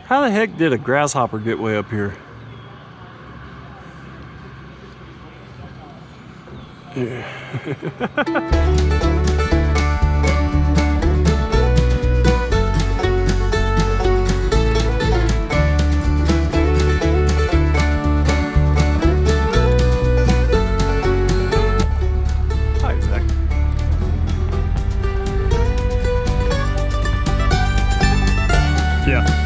How the heck did a grasshopper get way up here? Yeah. Hi, Zach. Yeah.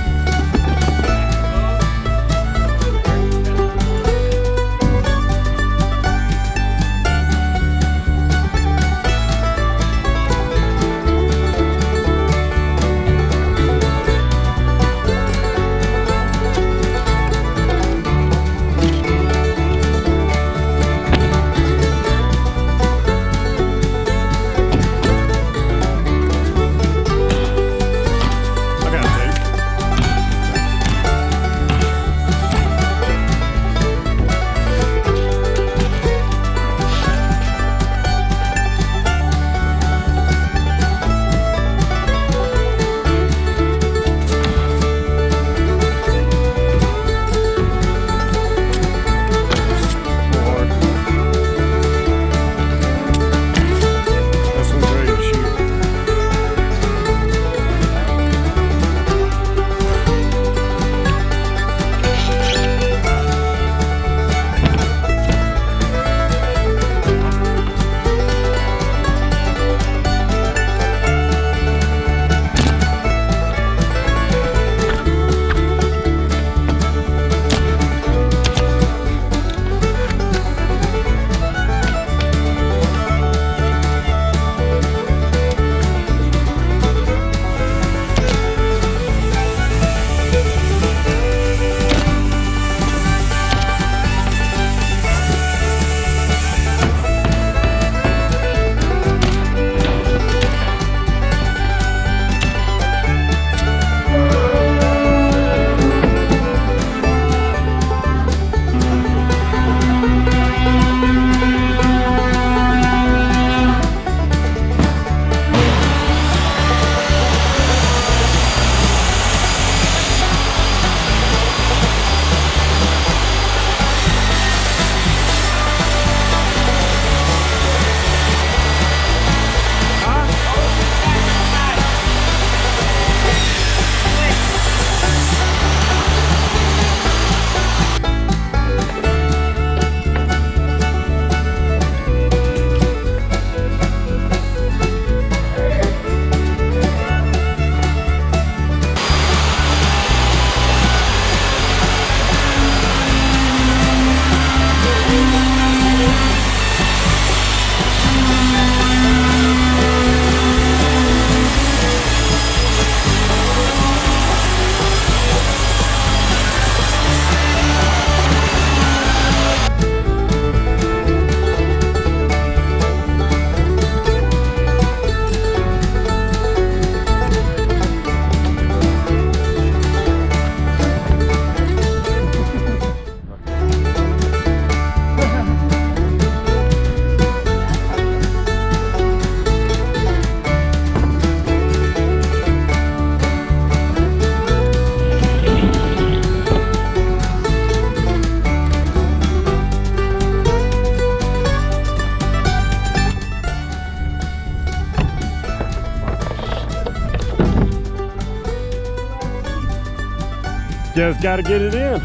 Just got to get it in.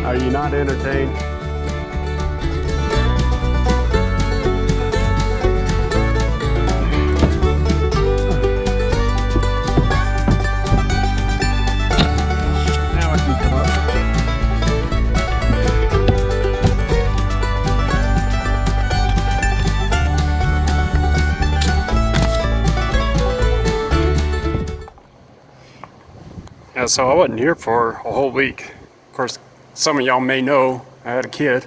Are you not entertained? Now I can come up. Yeah, so I wasn't here for a whole week. Of course, some of y'all may know I had a kid,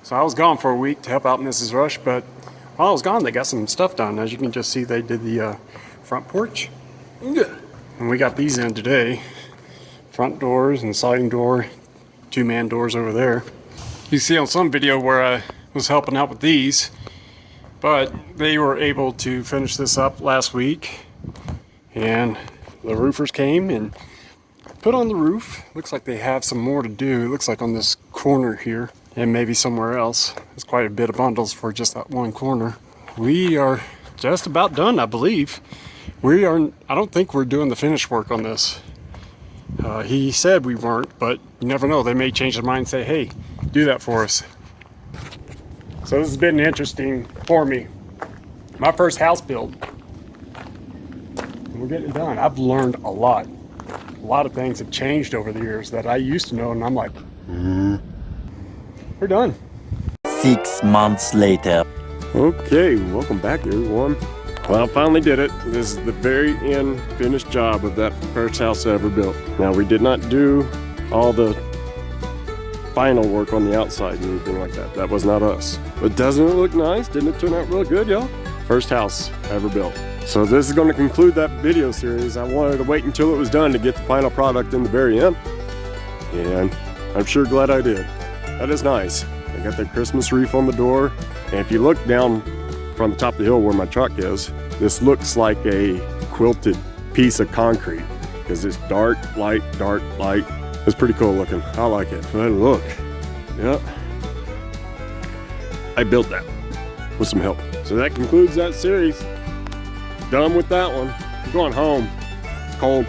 so I was gone for a week to help out Mrs. Rush, but while I was gone, they got some stuff done. As you can just see, they did the front porch. And we got these in today. Front doors and sliding door, 2-man doors over there. You see on some video where I was helping out with these, but they were able to finish this up last week, and the roofers came and put on the roof. Looks like they have some more to do. It looks like on this corner here and maybe somewhere else. There's quite a bit of bundles for just that one corner. We are just about done, I believe. I don't think we're doing the finish work on this. He said we weren't, but you never know. They may change their mind and say, hey, do that for us. So this has been interesting for me. My first house build. We're getting it done. I've learned a lot. A lot of things have changed over the years that I used to know, and I'm like, we're done. 6 months later. Okay, welcome back everyone. Well, I finally did it. This is the very end finished job of that first house I ever built. Now, we did not do all the final work on the outside and anything like that. That was not us. But doesn't it look nice? Didn't it turn out real good, y'all? First house I ever built. So this is going to conclude that video series. I wanted to wait until it was done to get the final product in the very end. And I'm sure glad I did. That is nice. I got the Christmas wreath on the door. And if you look down from the top of the hill where my truck is, this looks like a quilted piece of concrete because it's dark, light, dark, light. It's pretty cool looking. I like it. But look, yeah, I built that with some help. So that concludes that series. Done with that one. I'm going home. It's cold.